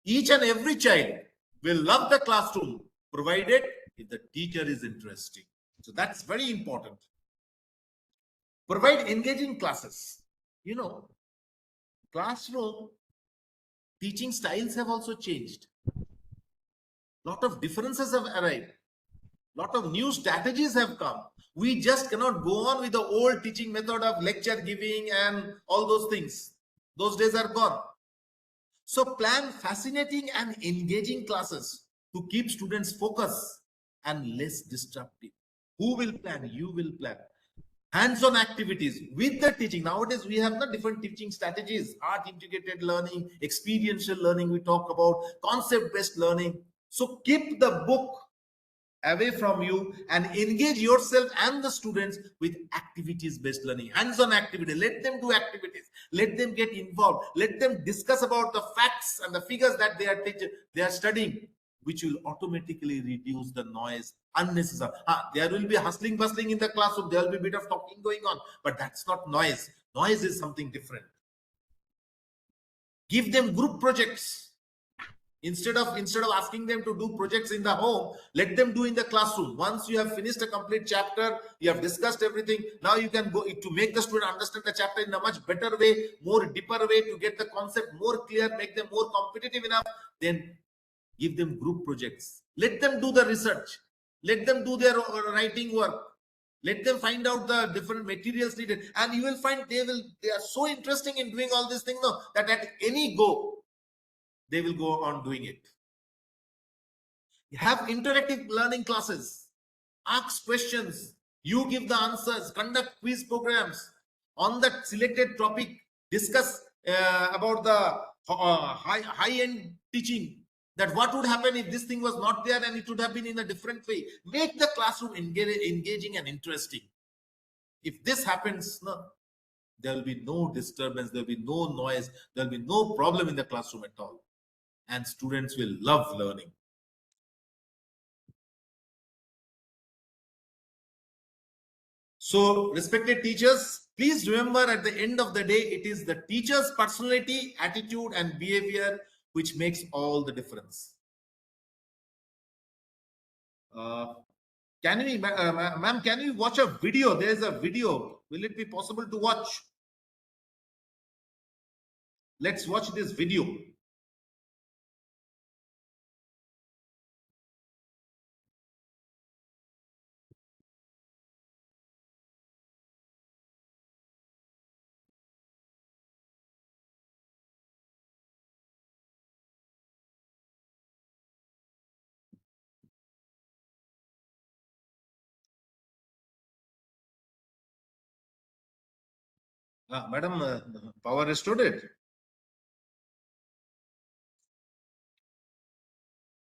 each and every child will love the classroom provided if the teacher is interesting. So that's very important. Provide engaging classes. Classroom teaching styles have also changed. Lot of differences have arrived. Lot of new strategies have come. We just cannot go on with the old teaching method of lecture giving and all those things. Those days are gone. So plan fascinating and engaging classes to keep students focused and less disruptive. Who will plan? You will plan. hands-on activities with the teaching. Nowadays, we have the different teaching strategies, art integrated learning, experiential learning, we talk about concept-based learning. So keep the book away from you and engage yourself and the students with activities-based learning, hands-on activity. Let them do activities. Let them get involved. Let them discuss about the facts and the figures that they are studying, which will automatically reduce the noise unnecessary. There will be hustling, bustling in the classroom. There will be a bit of talking going on, but that's not noise. Noise is something different. Give them group projects. Instead of asking them to do projects in the home, let them do in the classroom. Once you have finished a complete chapter, you have discussed everything, now you can go to make the student understand the chapter in a much better way, more deeper way, to get the concept more clear, make them more competitive enough. Then give them group projects. Let them do the research. Let them do their writing work. Let them find out the different materials needed, and you will find they are so interesting in doing all these things now that at any go they will go on doing it. Have interactive learning classes. Ask questions. You give the answers. Conduct quiz programs on that selected topic. Discuss about the high-end teaching. That what would happen if this thing was not there and it would have been in a different way. Make the classroom engaging and interesting. If this happens, no, there will be no disturbance. There will be no noise. There will be no problem in the classroom at all. And students will love learning. So, respected teachers, please remember at the end of the day, it is the teacher's personality, attitude, and behavior which makes all the difference. Can we, ma'am, can we watch a video? There is a video. Will it be possible to watch? Let's watch this video. Madam, power restored it.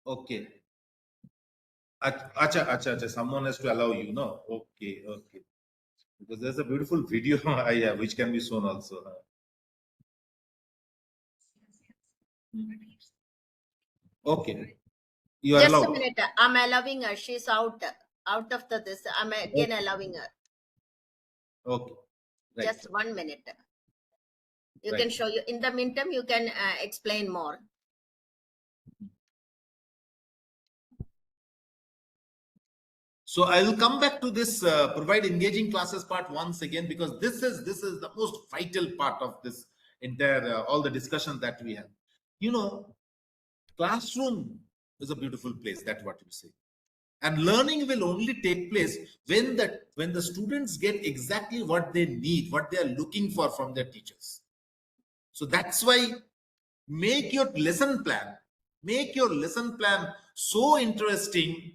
Okay. Acha. Someone has to allow you, no? Okay. Because there's a beautiful video I have, which can be shown also. Okay. You are Just allowed. a minute. I'm allowing her. She's out of this. I'm again allowing her. Okay. Right. Just 1 minute. You Right. can show you. In the meantime, you can explain more. So I will come back to this provide engaging classes part once again, because this is the most vital part of this entire all the discussion that we have. You know, classroom is a beautiful place. That's what you say. And learning will only take place when the students get exactly what they need, what they are looking for from their teachers. So that's why make your lesson plan so interesting,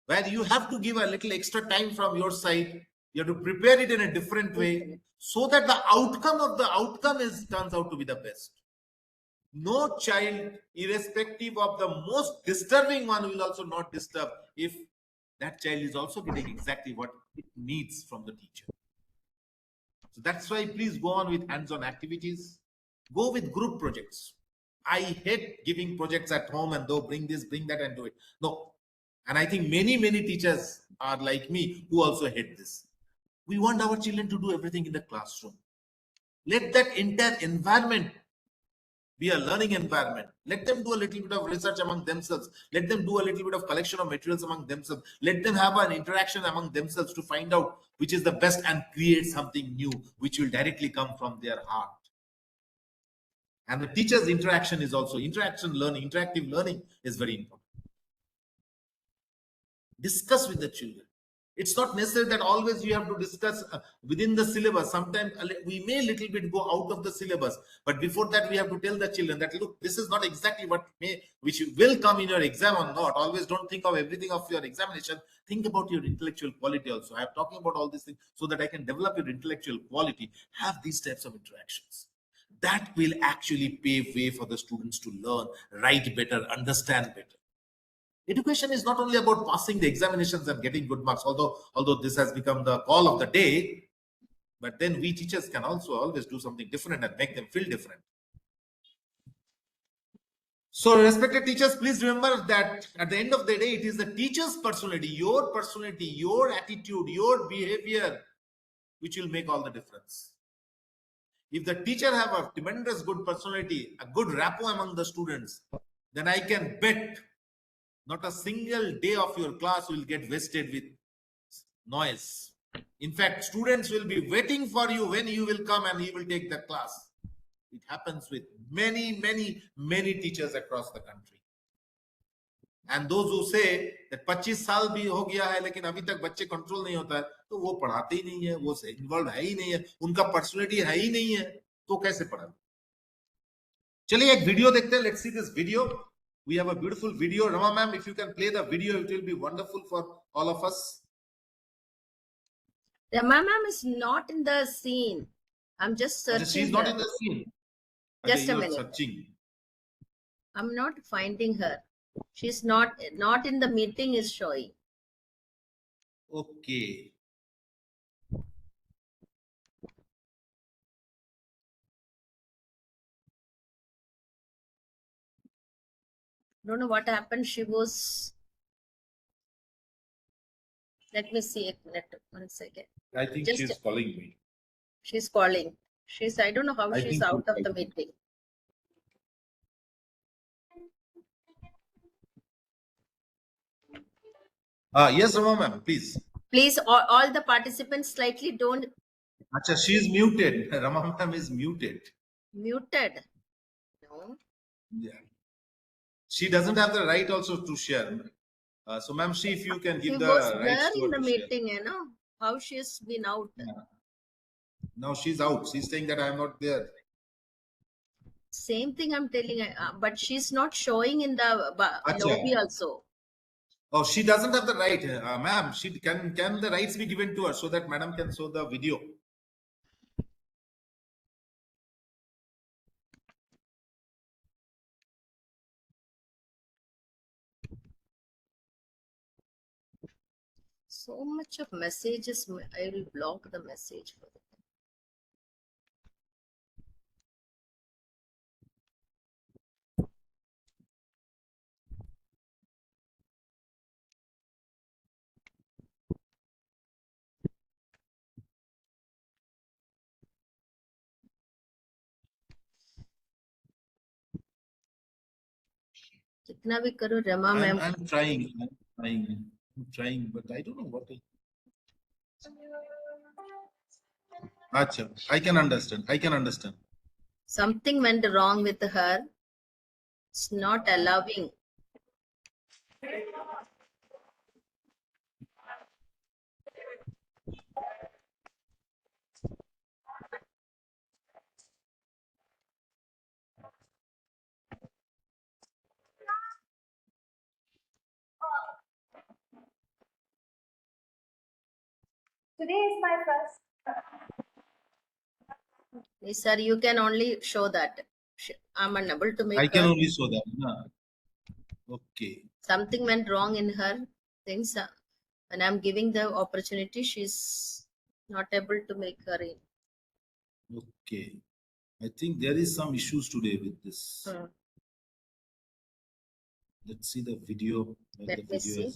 where you have to give a little extra time from your side. You have to prepare it in a different way, so that the outcome turns out to be the best. No child, irrespective of the most disturbing one, will also not disturb if that child is also getting exactly what it needs from the teacher. So that's why please go on with hands-on activities. Go with group projects. I hate giving projects at home and though bring this, bring that and do it. No. And I think many teachers are like me who also hate this. We want our children to do everything in the classroom. Let that entire environment be a learning environment. Let them do a little bit of research among themselves. Let them do a little bit of collection of materials among themselves. Let them have an interaction among themselves to find out which is the best and create something new, which will directly come from their heart. And the teacher's interaction is also interactive learning is very important. Discuss with the children. It's not necessary that always you have to discuss within the syllabus. Sometimes we may little bit go out of the syllabus, but before that we have to tell the children that, look, this is not exactly which will come in your exam or not. Always don't think of everything of your examination. Think about your intellectual quality also. I am talking about all these things so that I can develop your intellectual quality. Have these types of interactions. That will actually pave way for the students to learn, write better, understand better. Education is not only about passing the examinations and getting good marks, although this has become the call of the day, but then we teachers can also always do something different and make them feel different. So respected teachers, please remember that at the end of the day, it is the teacher's personality, your attitude, your behavior, which will make all the difference. If the teacher have a tremendous good personality, a good rapport among the students, then I can bet not a single day of your class will get wasted with noise. In fact, students will be waiting for you when you will come and you will take the class. It happens with many teachers across the country. And those who say that 25 साल भी हो गया है लेकिन अभी तक बच्चे control नहीं होता है, तो वो पढ़ाते ही नहीं है, वो इन्वॉल्व है ही नहीं है, उनका पर्सनालिटी है ही नहीं है, तो कैसे पढ़ा? चलिए एक वीडियो देखते हैं. Let's see this video. We have a beautiful video. Rama ma'am, if you can play the video, it will be wonderful for all of us. Rama ma'am is not in the scene. I'm just searching. She's not in the scene. Just a you're minute. Searching. I'm not finding her. She's not in the meeting is showing. Okay. Don't know what happened. She was. Let me see a minute. 1 second. I think Just- she's calling me. She's calling. I don't know how I she's think out she's of the calling. meeting. Yes, Rama ma'am, please. Please, all the participants slightly don't Acha, she's muted. Rama ma'am is muted. muted. No. Yeah. She doesn't have the right also to share. So ma'am, see if you can She give the was rights there to in her the to share. meeting, you know. How she's been out. Yeah. Now she's out. She's saying that I'm not there. Same thing I'm telling her, but she's not showing in the Acha. lobby also. Oh, she doesn't have the right, ma'am. She can the rights be given to her so that madam can show the video. So much of messages. I will block the message for them. जितना भी करो Rama ma'am I'm trying, but I don't know what. Acha, I can understand. something went wrong with her. It's not allowing. Today is my first. Yes, sir, you can only show that. I'm unable to make I can her. only show that. Nah. Okay. Something went wrong in her things. When I'm giving the opportunity, she's not able to make her in. Okay. I think there is some issues today with this. Let's see the video. Let me see.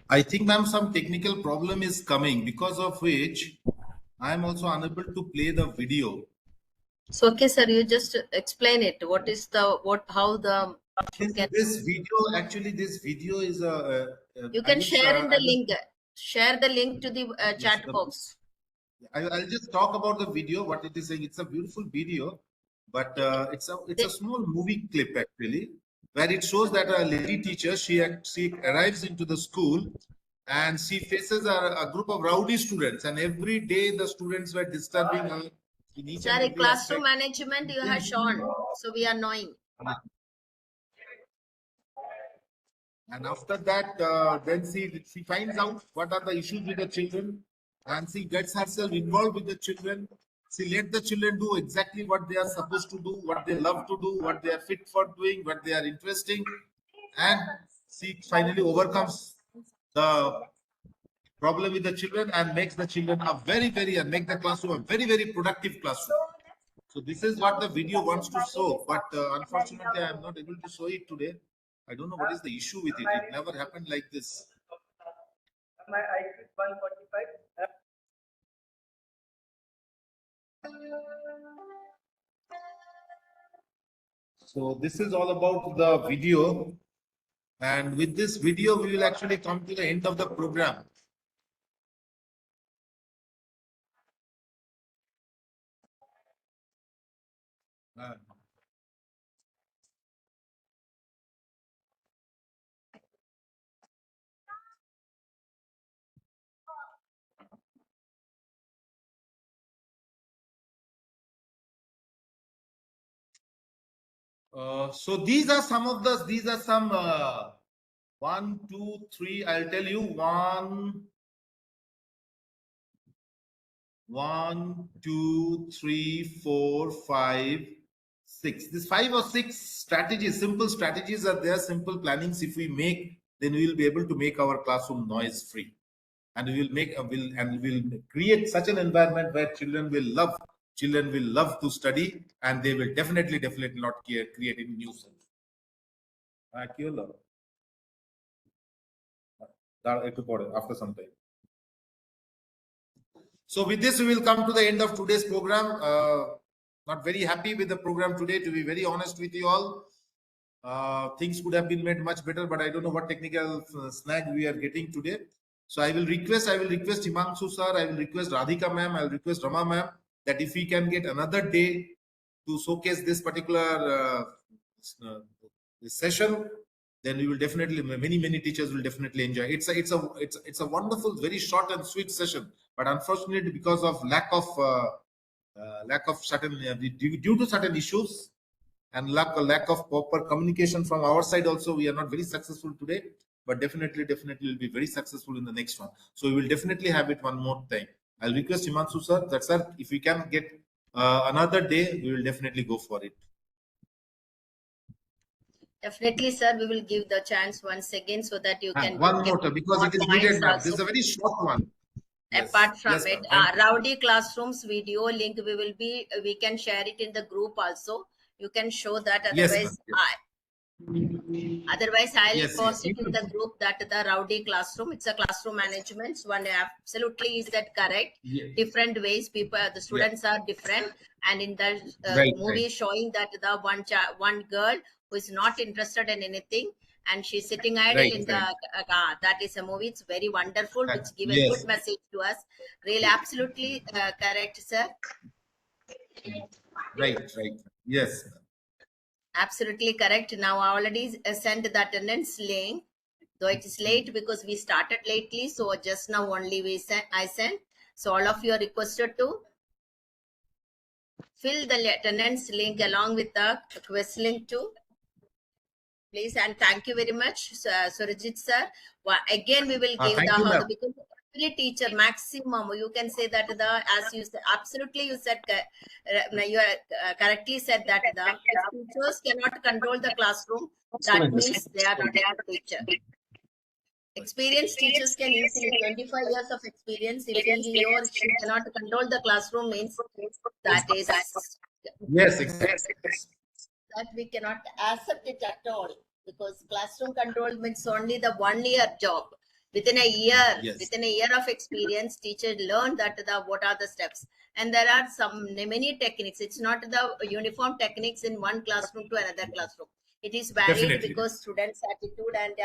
I think, ma'am, some technical problem is coming, because of which I am also unable to play the video. So, okay, sir, you just explain it. What is the, how the, you can, This video, actually, this video is you I can will, share in the I will, link, share the link to the yes, chat box. I'll just talk about the video. What it is saying, it's a beautiful video, but it's a small movie clip actually, where it shows that a lady teacher, she arrives into the school, and she faces a group of rowdy students, and every day the students were disturbing her in each and Sorry, every classroom aspect. management you have shown. So we are knowing. And after that, then she finds out what are the issues with the children, and she gets herself involved with the children. She let the children do exactly what they are supposed to do, what they love to do, what they are fit for doing, what they are interesting, and she finally overcomes the problem with the children and makes the children a and make the classroom a very productive classroom. So this is what the video wants to show, but unfortunately I am not able to show it today. I don't know what is the issue with it. It never happened like this. My IQ is 145. So this is all about the video, and with this video we will actually come to the end of the program. So these are some of the, these are some 1, 2, 3. I'll tell you 1, 1, 2, 3, 4, 5, 6. These 5 or 6 strategies, simple strategies are there, simple plannings. If we make, then we will be able to make our classroom noise free, and we will make we'll create such an environment where children will love to study, and they will definitely not create any nuisance. After some time. So with this, we will come to the end of today's program. Not very happy with the program today, to be very honest with you all. Things could have been made much better, but I don't know what technical snag we are getting today. So I will request Himanshu sir, I will request Radhika ma'am, I will request Rama ma'am, that if we can get another day to showcase this particular this session, then we will definitely, many teachers will definitely enjoy. It's a wonderful, very short and sweet session, but unfortunately, because of lack of certain due to certain issues and lack of proper communication from our side, also we are not very successful today. But definitely will be very successful in the next one. So we will definitely have it one more time. I'll request Himanshu sir that, sir, if we can get another day, we will definitely go for it. Definitely, sir. We will give the chance once again so that you can One get more time, because more it is points needed, ma'am. This also. is a very short one. Yes. Apart from Yes, it, ma'am. Thank you. Rowdy Classrooms video link we can share it in the group also. You can show that. Yes, Otherwise, ma'am. I'll Yes, post it in yes. the group that the Rowdy Classroom. It's a classroom management. One absolutely is that correct. Yes. Different ways the students are different, and in the movie showing that the one girl who is not interested in anything, and she's sitting idle in the that is a movie. It's very wonderful, which give a good message to us. Really, absolutely correct, sir. Right. Yes. Absolutely correct. Now I already sent the attendance link, though it is late because we started lately. So just now only I sent. So all of you are requested to fill the attendance link along with the quiz link too, please. And thank you very much, Surajit sir. Again, we will give the Thank you, how the ma'am. because every teacher maximum you can say that the as you said absolutely you said you correctly said that the if teachers cannot control the classroom, that means they are not a good teacher. Experienced teachers can easily 25 years of experience. If he or she cannot control the classroom, means that is Yes, exactly. that we cannot accept it at all, because classroom control means only the 1 year job. Within a year, Yes. within a year of experience, teacher learn that the what are the steps, and there are some many techniques. It's not the uniform techniques in one classroom to another classroom. It is varied Definitely. because students attitude and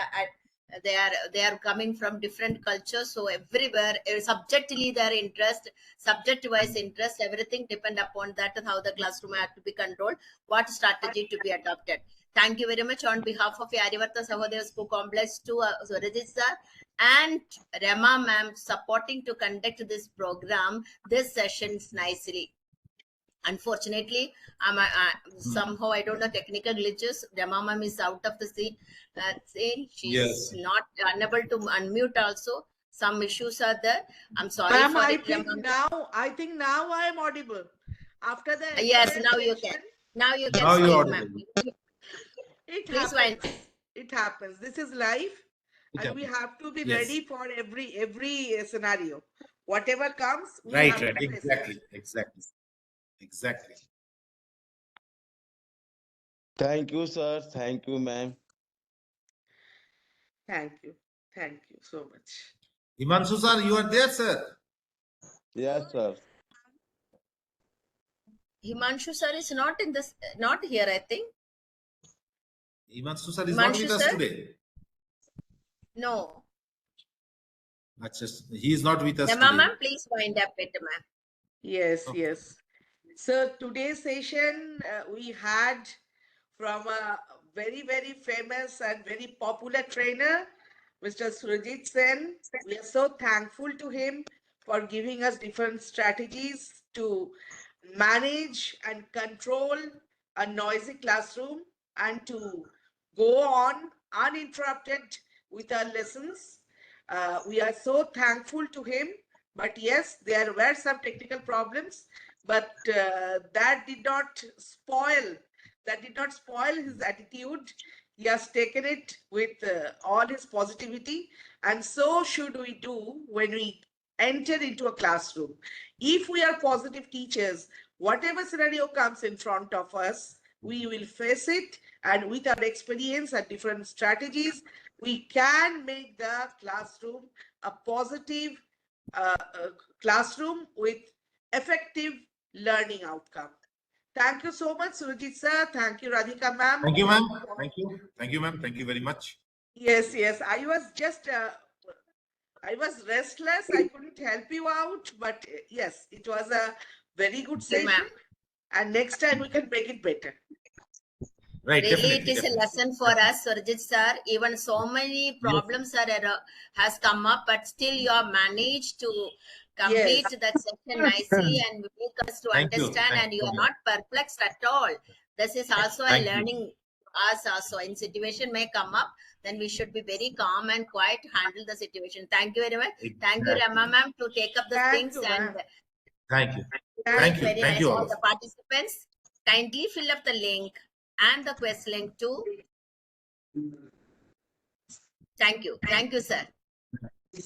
they are coming from different cultures. So everywhere subjectively their interest, subject wise interest, everything depend upon that how the classroom have to be controlled, what strategy to be adopted. Thank you very much on behalf of Yaryavarta Sahodaya School Complex to Surajit sir and Rema ma'am supporting to conduct this program, this sessions nicely. Unfortunately, somehow I don't know technical glitches. Rema ma'am is out of the seat. She's Yes. not unable to unmute. Also, some issues are there. I'm sorry Ma'am, for I it, think Rema. now I am audible. After the Yes, entire now you can. session, Now you can Now you're speak, ma'am. audible. it Please happens. wind. It happens. This is life, It and we happens. have to be Yes. ready for every scenario. Whatever comes, we Right, have right. to face it. Exactly. Exactly. Exactly. Thank you, sir. Thank you, ma'am. Thank you. Thank you so much. Himanshu sir, you are there, sir. Yes, sir. Himanshu sir is not in this, not here, I think. Himanshu sir is not Himanshu with us sir? today. No. He is not with us Rema today. ma'am, please wind up it, ma'am. Yes, Okay. yes. So today's session we had from a very famous and very popular trainer, Mr. Surajit Sen. We are so thankful to him for giving us different strategies to manage and control a noisy classroom and to go on uninterrupted with our lessons. We are so thankful to him. But yes, there were some technical problems, but that did not spoil his attitude. He has taken it with all his positivity, and so should we do when we enter into a classroom. If we are positive teachers, whatever scenario comes in front of us, we will face it, and with our experience and different strategies, we can make the classroom a positive classroom with effective learning outcome. Thank you so much, Surajit sir. Thank you, Radhika ma'am. Thank you, ma'am. Thank you. Thank you, ma'am. Thank you very much. Yes, yes. I was restless. I couldn't help you out, but yes, it was a very good Thank you, session. ma'am. And next time we can make it better. Right, Really, definitely. it is a Definitely. lesson for us, Surajit sir. Even so many problems has come up, but still you have managed to complete Yes. that session nicely and make us to Thank you. understand, Thank and you you, are ma'am. not perplexed at all. This is also a Thank you. learning us also. In situation may come up, then we should be very calm and quiet to handle the situation. Thank you very much. Thank you, Exactly. Rama ma'am, to take up the Thank things you, and ma'am. Thank you. do Thank it Thank you. very Thank you nicely. all. The participants, kindly fill up the link and the quest link too. Thank you. Thank you, sir.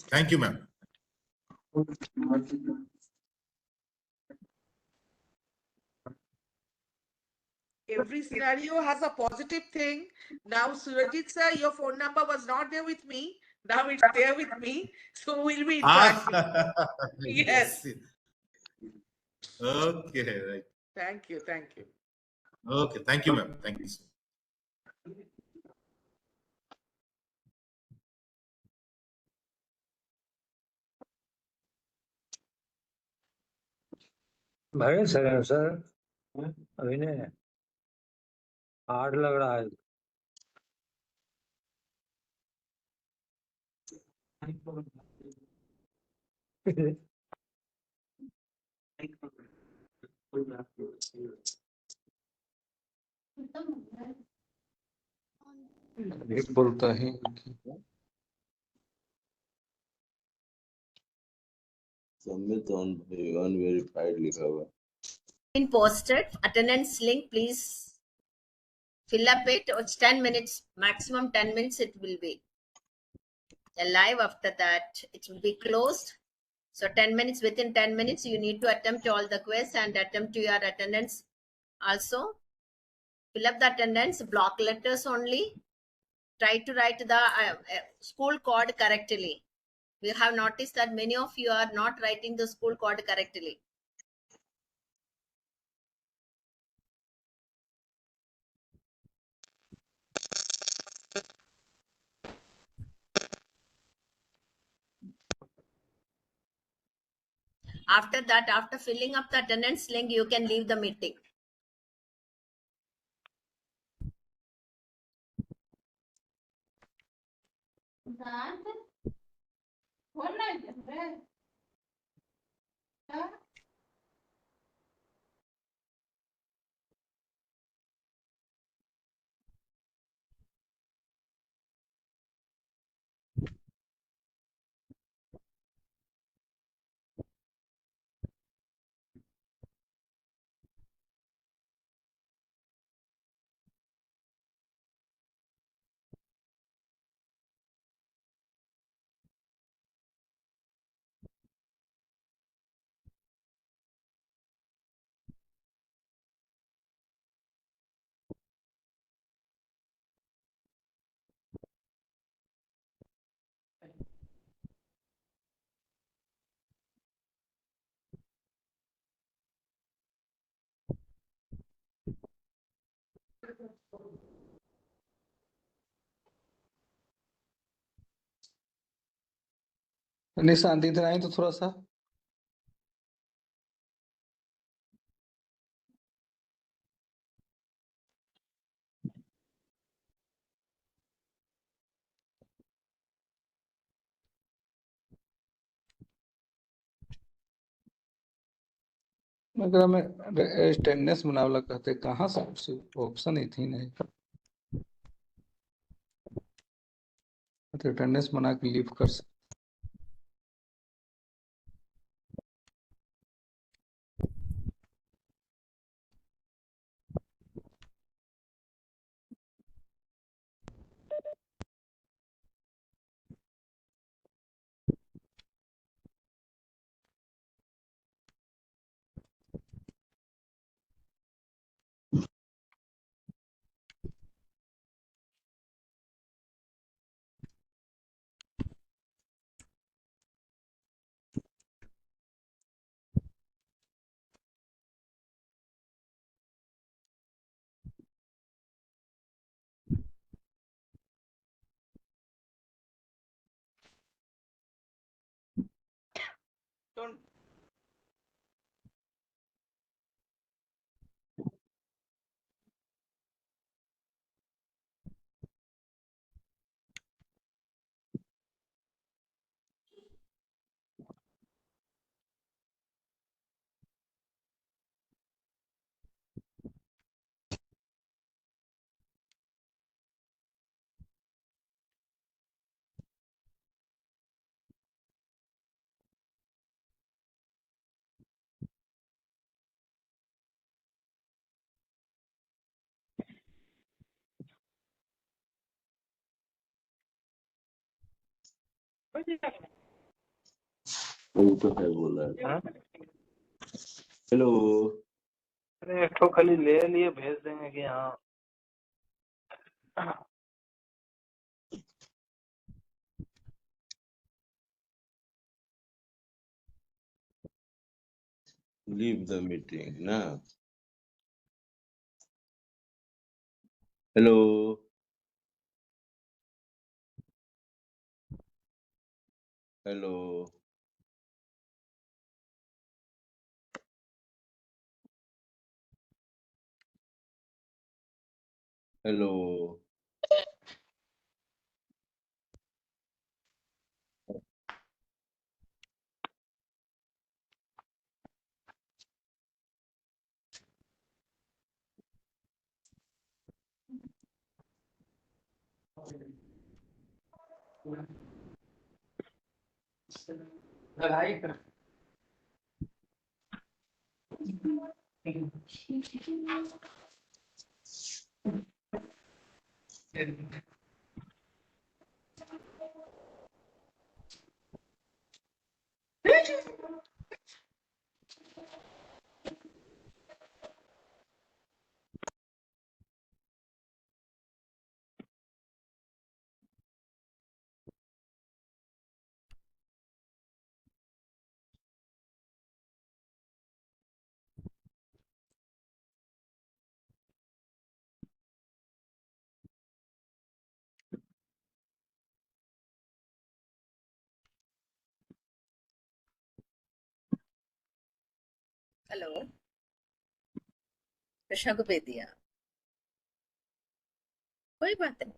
Thank you, ma'am. Every scenario has a positive thing. Now, Surajit sir, your phone number was not there with me. Now it's there with me. So we'll be interacting. Ah, Yes. yes. Okay, right. Thank you. Thank you. Okay, thank you, ma'am. Thank you. भरे sir sir अभी नहीं hard लग रहा है। ये बोलता है submit unverified लिखा हुआ है। Been posted. Attendance link, please fill up it. It's 10 minutes, maximum 10 minutes it will be alive. After that, it will be closed. So 10 minutes, within 10 minutes, you need to attempt all the quiz and attempt to your attendance. Also, fill up the attendance, block letters only. Try to write the school code correctly. We have noticed that many of you are not writing the school code correctly. After that, after filling up the attendance link, you can leave the meeting. निशान दिख रहा है तो थोड़ा सा मगर मैं attendance बनावला कहते कहाँ से ऑप्शन ही थी नहीं तो अटेंडेंस बना के लीव कर सकते वही तो है बोला है। हेलो अरे एक तो खाली ले लिए भेज देंगे कि हाँ लीव द मीटिंग ना। Hello hello Hello. Hello, Krishna को भेज दिया, कोई बात नहीं,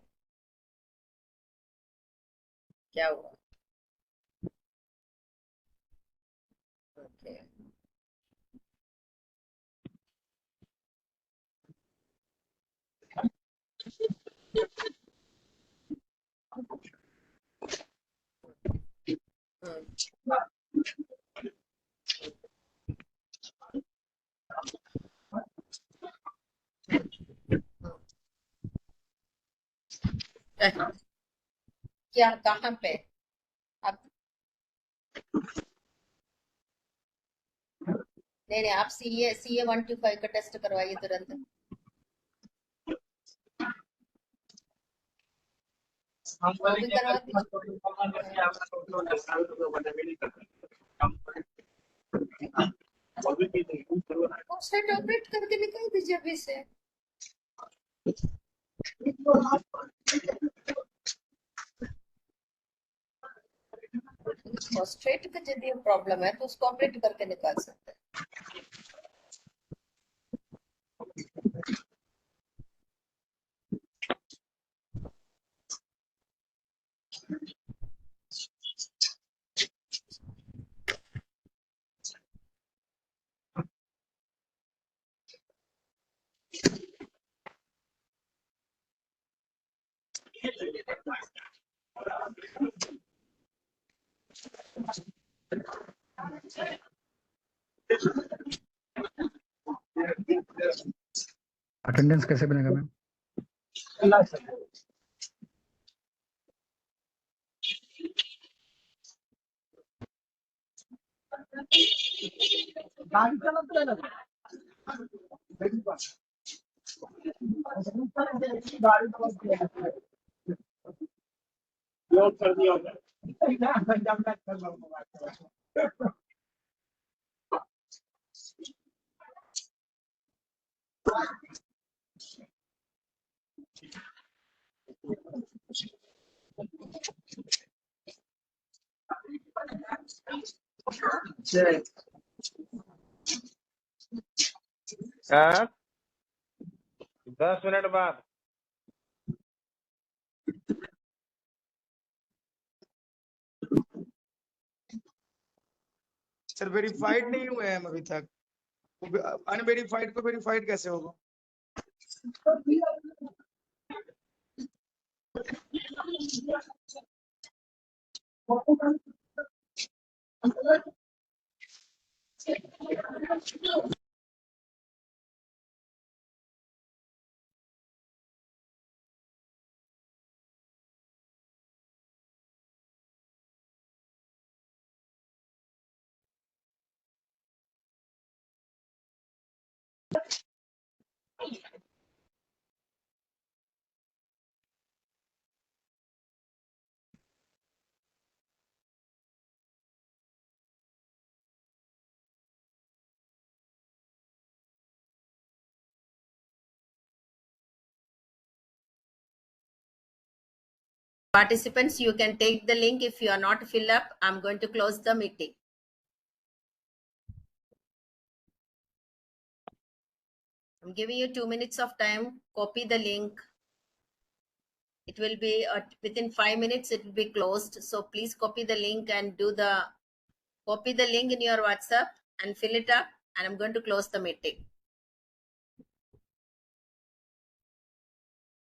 क्या हुआ? ओके, क्या, कहाँ पे? आप नहीं नहीं, आप CA 125 का टेस्ट करवाइए तुरंत। वो भी करवा दीजिए। वेबसाइट ऑपरेट करके निकाल दीजिए अभी से। फॉस्फेट का यदि प्रॉब्लम है तो उसको ऑपरेट करके निकाल सकते हैं। अटेंडेंस कैसे बनेगा मैम? हाँ 10 मिनट बाद सर वेरीफाइड नहीं हुए हैं हम अभी तक। अनवेरीफाइड को वेरीफाइड कैसे होगा? Participants, you can take the link. If you are not filled up, I'm going to close the meeting. I'm giving you 2 minutes of time. Copy the link. It will be within 5 minutes, it will be closed. So please copy the link and copy the link in your WhatsApp and fill it up. And I'm going to close the meeting.